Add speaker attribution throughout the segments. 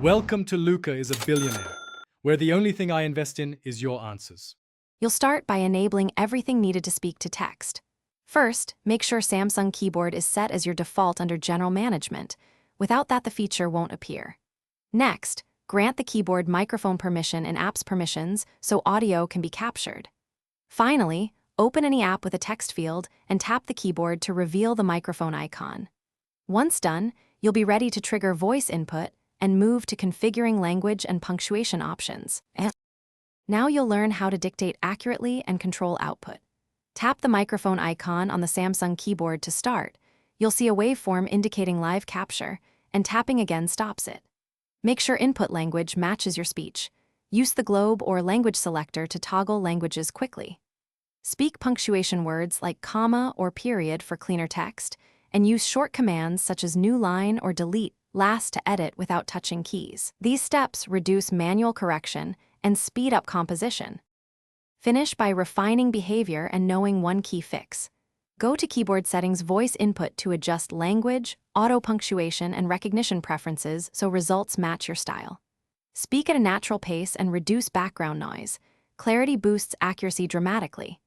Speaker 1: Welcome to Luca is a Billionaire, where the only thing I invest in is your answers.
Speaker 2: You'll start by enabling everything needed to speak to text. First, make sure Samsung Keyboard is set as your default under General Management. Without that, the feature won't appear. Next, grant the keyboard microphone permission in Apps Permissions so audio can be captured. Finally, open any app with a text field and tap the keyboard to reveal the microphone icon. Once done, you'll be ready to trigger voice input and move to configuring language and punctuation options. Now you'll learn how to dictate accurately and control output. Tap the microphone icon on the Samsung keyboard to start. You'll see a waveform indicating live capture, and tapping again stops it. Make sure input language matches your speech. Use the globe or language selector to toggle languages quickly. Speak punctuation words like comma or period for cleaner text, and use short commands such as new line or delete last to edit without touching keys. These steps reduce manual correction and speed up composition. Finish by refining behavior and knowing one key fix. Go to Keyboard Settings Voice Input to adjust language, auto-punctuation, and recognition preferences so results match your style. Speak at a natural pace and reduce background noise. Clarity boosts accuracy dramatically.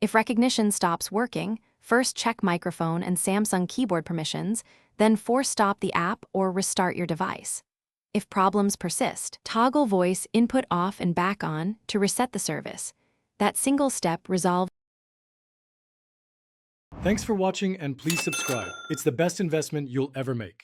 Speaker 2: If recognition stops working, first check microphone and Samsung keyboard permissions, then force stop the app or restart your device. If problems persist, toggle voice input off and back on to reset the service. That single step resolves.
Speaker 1: Thanks for watching and please subscribe. It's the best investment you'll ever make.